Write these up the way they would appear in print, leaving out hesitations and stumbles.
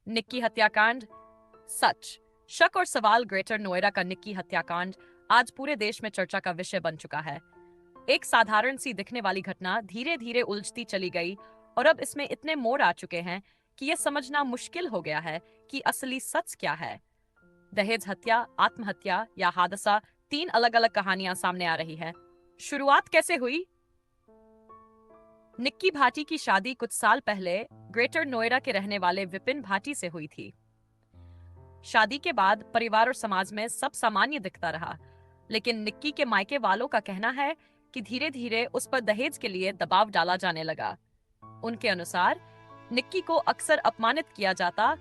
निक्की हत्याकांड। सच, शक और सवाल। ग्रेटर नोएडा का निक्की हत्याकांड आज पूरे देश में चर्चा का विषय बन चुका है। एक साधारण सी दिखने वाली घटना धीरे धीरे उलझती चली गई और अब इसमें इतने मोड़ आ चुके हैं कि यह समझना मुश्किल हो गया है कि असली सच क्या है। दहेज हत्या, आत्महत्या या हादसा, तीन अलग अलग कहानियां सामने आ रही है। शुरुआत कैसे हुई? निक्की भाटी की शादी कुछ साल पहले ग्रेटर नोएडा के रहने वाले विपिन भाटी से हुई थी। शादी के बाद परिवार और समाज में सब सामान्य दिखता रहा, लेकिन निक्की के मायके वालों का कहना है कि धीरे धीरे उस पर दहेज के लिए दबाव डाला जाने लगा। उनके अनुसार निक्की को अक्सर अपमानित किया जाता,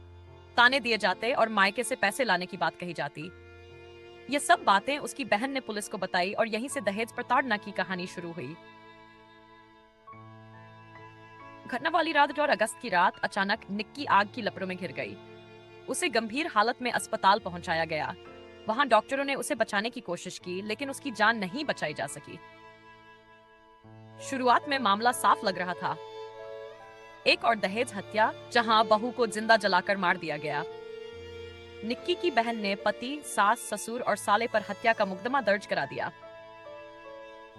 ताने दिए जाते और मायके से पैसे लाने की बात कही जाती। ये सब बातें उसकी बहन ने पुलिस को बताई और यहीं से दहेज प्रताड़ना की कहानी शुरू हुई। घटना वाली रात और अगस्त की रात अचानक निक्की आग की लपटों में घिर गई। उसे गंभीर हालत में अस्पताल पहुंचाया गया। वहां डॉक्टरों ने उसे बचाने की कोशिश की, लेकिन उसकी जान नहीं बचाई जा सकी। शुरुआत में मामला साफ लग रहा था, एक और दहेज हत्या जहां बहू को जिंदा जलाकर मार दिया गया। निक्की की बहन ने पति, सास, ससुर और साले पर हत्या का मुकदमा दर्ज करा दिया।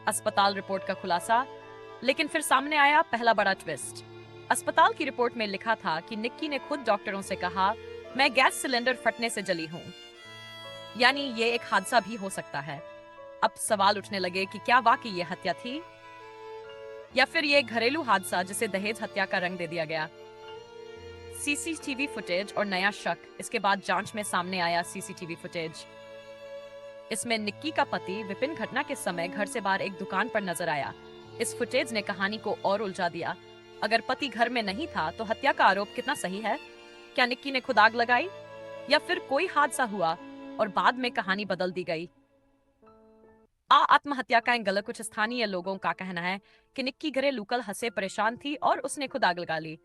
अस्पताल रिपोर्ट का खुलासा। लेकिन फिर सामने आया पहला बड़ा ट्विस्ट। अस्पताल की रिपोर्ट में लिखा था कि निक्की ने खुद डॉक्टरों से कहा, मैं गैस सिलेंडर फटने से जली हूं। यानी ये एक हादसा भी हो सकता है। अब सवाल उठने लगे कि क्या वाकई ये हत्या थी या फिर ये एक घरेलू हादसा जिसे दहेज हत्या का रंग दे दिया गया। सीसीटीवी फुटेज और नया शक। इसके बाद जांच में सामने आया सीसीटीवी फुटेज। इसमें निक्की का पति विपिन घटना के समय घर से बाहर एक दुकान पर नजर आया। इस फुटेज ने कहानी को और उलझा दिया। अगर पति घर में नहीं था तो हत्या का आरोप कितना सही है? क्या निक्की ने खुद आग लगाई या फिर कोई हादसा हुआ और बाद में कहानी बदल दी गई? आत्महत्या का एंगल। कुछ स्थानीय लोगों का कहना है कि निक्की घरेलू कलह से परेशान थी और उसने खुद आग लगा ली।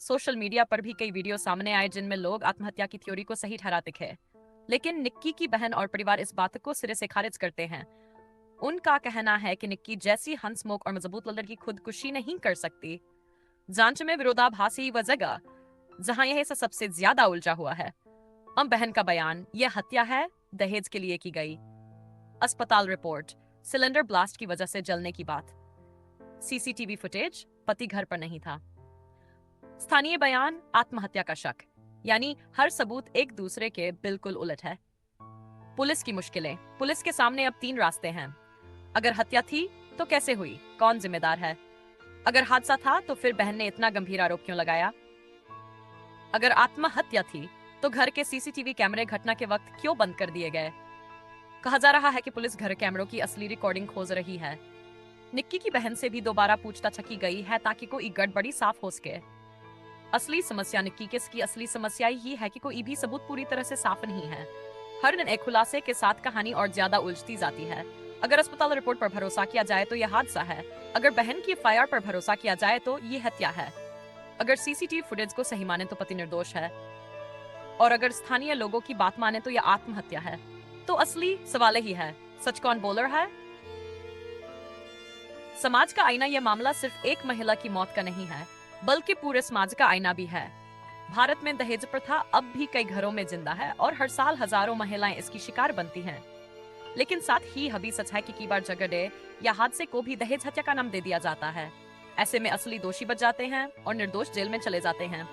सोशल मीडिया पर भी कई वीडियो सामने आए जिनमें लोग आत्महत्या की थ्योरी को सही ठहराते दिखे, लेकिन निक्की की बहन और परिवार इस बात को सिरे से खारिज करते हैं। उनका कहना है कि निक्की जैसी हंसमुख और मजबूत लड़की खुदकुशी नहीं कर सकती। जांच में विरोधाभासी वह जगह जहां यह सबसे ज्यादा उलझा हुआ है। बहन का बयान, यह हत्या है, दहेज के लिए की गई। अस्पताल रिपोर्ट, सिलेंडर ब्लास्ट की वजह से जलने की बात। सीसीटीवी फुटेज, पति घर पर नहीं था। स्थानीय बयान, आत्महत्या का शक। यानी हर सबूत एक दूसरे के बिल्कुल उलट है। पुलिस की मुश्किलें। पुलिस के सामने अब तीन रास्ते हैं। अगर हत्या थी तो कैसे हुई, कौन जिम्मेदार है? अगर हादसा था तो फिर बहन ने इतना गंभीर आरोप क्यों लगाया? अगर आत्महत्या थी तो घर के सीसीटीवी कैमरे घटना के वक्त क्यों बंद कर दिए गए? कहा जा रहा है कि पुलिस घर कैमरों की असली रिकॉर्डिंग खोज रही है। निक्की की बहन से भी दोबारा पूछताछ की गई है ताकि कोई गड़बड़ी साफ हो सके। असली समस्या निक्की केस की असली समस्या ये है कि कोई भी सबूत पूरी तरह से साफ नहीं है। हर नए खुलासे के साथ कहानी और ज्यादा उलझती जाती है। अगर अस्पताल रिपोर्ट पर भरोसा किया जाए तो यह हादसा है। अगर बहन की एफआईआर पर भरोसा किया जाए तो ये हत्या है। अगर सीसीटीवी फुटेज को सही माने तो पति निर्दोष है, और अगर स्थानीय लोगों की बात माने तो यह आत्महत्या है। तो असली सवाल ही है, सच कौन बोल रहा है? समाज का आईना। यह मामला सिर्फ एक महिला की मौत का नहीं है, बल्कि पूरे समाज का आईना भी है। भारत में दहेज प्रथा अब भी कई घरों में जिंदा है और हर साल हजारों महिलाएं इसकी शिकार बनती हैं। लेकिन साथ ही हबी सच है कि कई बार झगड़े या हादसे को भी दहेज हत्या का नाम दे दिया जाता है। ऐसे में असली दोषी बच जाते हैं और निर्दोष जेल में चले जाते हैं।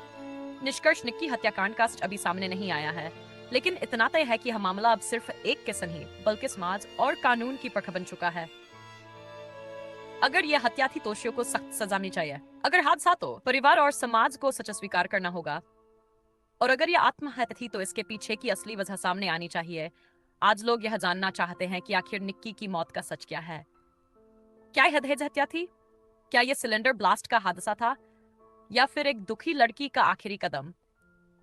निष्कर्ष, निक्की हत्याकांड का अभी सामने नहीं आया है, लेकिन इतना तय है कि यह मामला अब सिर्फ एक किस्म नहीं बल्कि समाज और कानून की परख बन चुका है। अगर यह हत्या थी तो दोषियों को सख्त सजा मिलनी चाहिए। अगर हादसा तो परिवार और समाज को सच स्वीकार करना होगा। और अगर यह आत्महत्या थी तो इसके पीछे की असली वजह सामने आनी चाहिए। आज लोग यह जानना चाहते हैं कि आखिर निक्की की मौत का सच क्या है। क्या यह दहेज हत्या थी? क्या यह सिलेंडर ब्लास्ट का हादसा था या फिर एक दुखी लड़की का आखिरी कदम?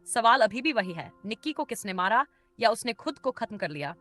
सवाल अभी भी वही है, निक्की को किसने मारा या उसने खुद को खत्म कर लिया?